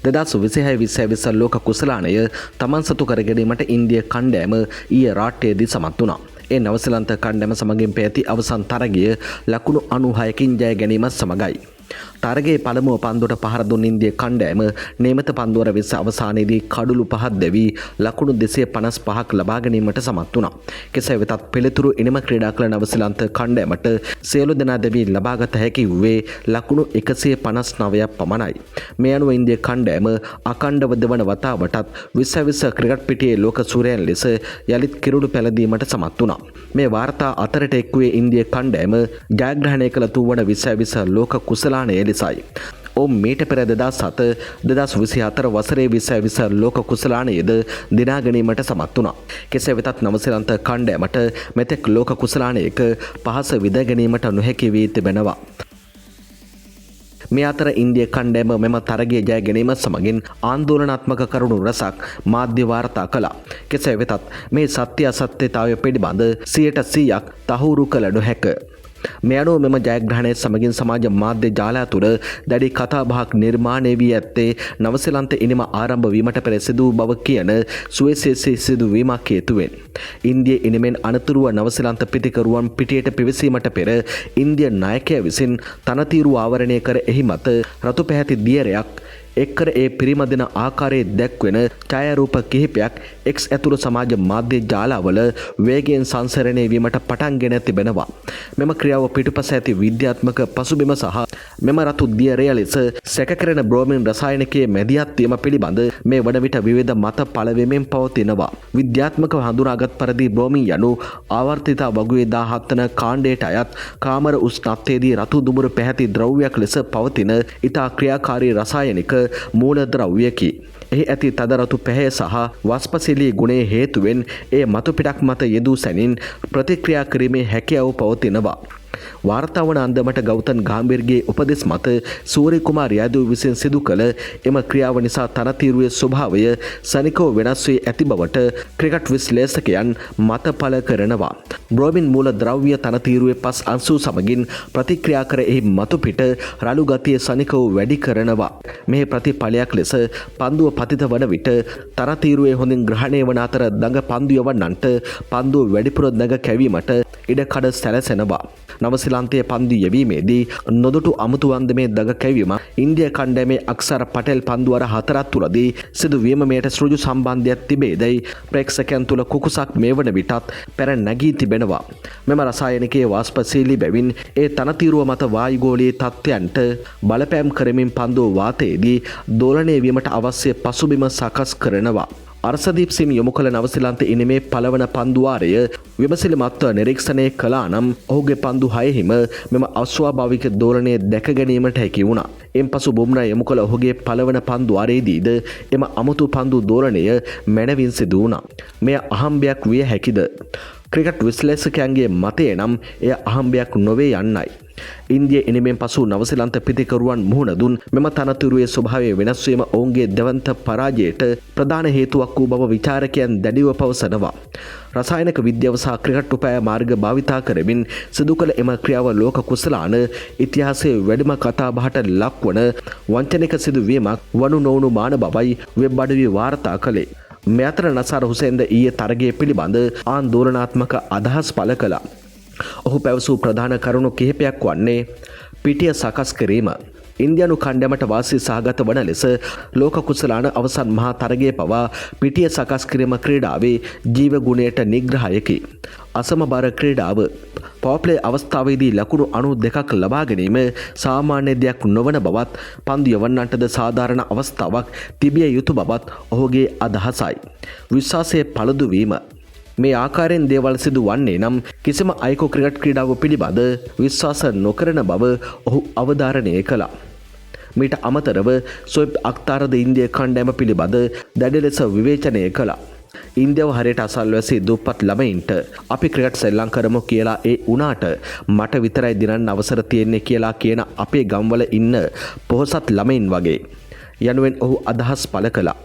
2026 ලෝක කුසලානය තමන් සතු කර ගැනීමට ඉන්දිය කණ්ඩෑම ඊයේ රාට්‍යයේදී සමත් වුණා. ඒ නවසීලන්ත කණ්ඩෑම සමගින් පැවති අවසන් තරගය ලකුණු 96කින් ජය ගැනීමත් සමගයි. තරගයේ පළමුව පන්දුවට පහර දුන් ඉන්දිය කණ්ඩෑම නියමිත පන්දුවර 20 අවසානයේදී කඩුළු 5ක් දැවි ලකුණු 255ක් ලබා ගැනීමට සමත් වුණා. කෙසේ වෙතත් පිළිතුරු ඉනිම ක්‍රීඩා කළ නවසීලන්ත කණ්ඩෑමට සියලු දෙනා දැවි ලබාගත හැකි වූයේ ලකුණු 159ක් පමණයි. මේ අනුව ඉන්දිය කණ්ඩෑම අඛණ්ඩව දෙවන වතාවටත් 2020 ක්‍රිකට් පිටියේ ලෝක සූරයන් ලෙස යලිත් කිරුළු පැලදීමට සමත් වුණා. මේ වාර්තා අතරට එක්වූයේ ඉන්දිය කණ්ඩෑම ජයග්‍රහණය කළ තුන්වන 2020 ලෝක කුසලානය ලෙසයි. මීට පෙර 2024 වසරේ 2020 ලෝක කුසලානයේද දිනා ගැනීමට සමත් වුණා. කෙසේ වෙතත් නවසීලන්ත කණ්ඩෑමට මෙතෙක් ලෝක කුසලානයක පහස විඳ ගැනීමට නොහැකි වී තිබෙනවා. මේ අතර ඉන්දිය කණ්ඩෑම මෙම තරගයේ ජය ගැනීම සමගින් ආందోලනාත්මක කරුණු රසක් මාධ්‍ය වාර්තා කළා. කෙසේ වෙතත් මේ සත්‍ය අසත්‍යතාවය පිළිබඳ 100% තහවුරු කළ නොහැක. මේ අනුව මෙම ජයග්‍රහණය සමගින් සමාජ මාධ්‍ය ජාලය තුළ දැඩි කතාබහක් නිර්මාණය වී ඇත්තේ නවසීලන්ත ඉනිම ආරම්භ වීමට පෙර සිදු බව කියන සුවිශේෂී සිදුවීමක් හේතුවෙන්. ඉන්දිය ඉනිමෙන් අනතුරුව නවසීලන්ත පිතිකරුවන් පිටියට පිවිසීමට පෙර ඉන්දිය නායකයා විසින් තනතිරු ආවරණය කර එහි මත රතු පැහැති දියරයක් එක්කර ඒ පිරිමදින ආකාරයේ දැක්වෙන ඡායාරූප කිහිපයක් X ඇතුළු සමාජ මාධ්‍ය ජාලවල වේගයෙන් සංසරණය වීමට පටන්ගෙන තිබෙනවා. මෙම ක්‍රියාව පිටුපස ඇති විද්‍යාත්මක පසුබිම සහ මෙම රතු දියරය ලෙස සැකකරන බ්‍රෝමින් රසායනිකයේ මැදිහත් වීම පිළිබඳ මේ වන විට විවිධ මත පළ වෙමින් පවතිනවා. විද්‍යාත්මකව හඳුනාගත් පරිදි බ්‍රෝමින් යනු ආවර්තිත වගුවේ 17 වන කාණ්ඩයට අයත් කාමර උෂ්ණත්වයේදී රතු දුමුරු පැහැති ද්‍රව්‍යයක් ලෙස පවතින ඉතා ක්‍රියාකාරී රසායනික මූලද්‍රව්‍යකි. එහි ඇති තදරතු පැහැ සහ වස්පසිලී ගුණයේ හේතුවෙන් එය මතු පිටක් මත යෙදූ සැනින් ප්‍රතික්‍රියා කිරීමේ හැකියාව පවතිනවා. වාර්තා වන අන්දමට ගෞතම් ගාම්භීර්ගේ උපදෙස් මත සූර්ය කුමාර යාදව විසින් සිදු කළ එම ක්‍රියාව නිසා තරතීරුවේ ස්වභාවය සනිකව වෙනස් වී ඇති බවට ක්‍රිකට් විශ්ලේෂකයන් මත පළ කරනවා. බ්‍රෝමින් මූල ද්‍රව්‍ය තරතීරුවේ පස් අංශු සමගින් ප්‍රතික්‍රියා කර එහි මතු පිට රළු ගතිය සනිකව වැඩි කරනවා. මේ ප්‍රතිඵලයක් ලෙස පන්දුව පතිත වන විට තරතීරුවේ හොඳින් ග්‍රහණය වන අතර දඟ පන්දු යවන්නන්ට පන්දුව වැඩිපුර දඟ කැවීමට ඉඩකඩ සැලසෙනවා. නවසීලන්තයේ පන්දු යැවීමේදී නොදුටු අමුතු අන්දමේ දඟ කැවීම ඉන්දිය කණ්ඩායමේ අක්සර් පටෙල් පන්දුවර 4ක් තුලදී සිදුවීම මෙයට ඍජු සම්බන්ධයක් තිබේදයි ප්‍රේක්ෂකයන් තුල කුකුසක් මේ වන විටත් පෙර නැගී තිබෙනවා. මෙම රසායනිකයේ වාෂ්පශීලී බැවින් ඒ තනතිරුව මත වායුගෝලීය තත්ත්වයන්ට බලපෑම් කරමින් පන්දුව වාතයේදී දෝලණය වීමට අවශ්‍ය පසුබිම සකස් කරනවා. අර්සදීප් සිං යොමු කළ නවසීලන්ත ඉනිමේ පළවන පන්දුවාරය විමසිලිමත්ව නිරීක්ෂණය කළා නම් ඔහුගේ පන්දු 6හිම මෙම අස්වාභාවික දෝලනය දැක ගැනීමට හැකි වුණා. එන්පසු බුම්රා යොමු කළ ඔහුගේ පළවන පන්දුවාරයේදීද එම අමුතු පන්දු දෝලනය මැනවින් සිදු වුණා. මෙය අහම්බයක් විය හැකිද? ක්‍රිකට් විශ්ලේෂකයන්ගේ මතය නම් එය අහම්බයක් නොවේ යන්නයි. ඉන්දිය ඉනිමෙන් පසු නවසීලන්ත පිතිකරුවන් මුහුණ දුන් මෙම තනතුරුවේ ස්වභාවය වෙනස් වීම ඔවුන්ගේ දෙවන්ත පරාජයට ප්‍රධාන හේතුවක් වූ බව විචාරකයන් දැඩිව පවසනවා. රසායනික විද්‍යාව සහ ක්‍රිකට් උපාය මාර්ග භාවිතා කරමින් සිදු කළ එම ක්‍රියාව ලෝක කුසලාන ඉතිහාසයේ වැඩිම කතාබහට ලක්වන වංචනික සිදුවීමක් වනු නොවුණු මාන බවයි වෙබ් අඩවි වාර්තා කළේ. මේ අතර නසාර් හුසේන්ද ඊයේ තරගය පිළිබඳ ආందోලනාත්මක අදහස් පළ කළා. ඔහු පැවසූ ප්‍රධාන කරුණු කිහිපයක් වන්නේ පිටිය සකස් කිරීම. ඉන්දියානු කණ්ඩායමට වාසි සහගත වන ලෙස ලෝක කුසලාන අවසන් මහා තරගයේ පවා පිටිය සකස් කිරීම ක්‍රීඩාවේ ජීව ගුණයට නිග්‍රහයකි. අසමබර ක්‍රීඩාව පවර්ප්ලේ අවස්ථාවේදී ලකුණු 92ක් ලබා ගැනීම සාමාන්‍ය දෙයක් නොවන බවත් පන්දු යවන්නන්ටද සාධාරණ අවස්ථාවක් තිබිය යුතු බවත් ඔහුගේ අදහසයි. විශ්වාසයේ පළදු වීම මේ ආකාරයෙන් දේවල් සිදු වන්නේ නම් කිසිම අයෙකු ක්‍රිකට් ක්‍රීඩාව පිළිබඳ විශ්වාස නොකරන බව ඔහු අවධාරණය කළා. මීට අමතරව සොයිබ් අක්තාරද ඉන්දිය කණ්ඩායම පිළිබඳ දැඩි ලෙස විවේචනය කළා. ඉන්දියාව හරියට අසල්වැසි දුප්පත් ළමයින්ට අපි ක්‍රිකට් සෙල්ලම් කරමු කියලා ඒ උනාට මට විතරයි දිනන්න අවසර තියෙන්නේ කියලා කියන අපේ ගම්වල ඉන්න පොහොසත් ළමයින් වගේ යනුවෙන් ඔහු අදහස් පළ කළා.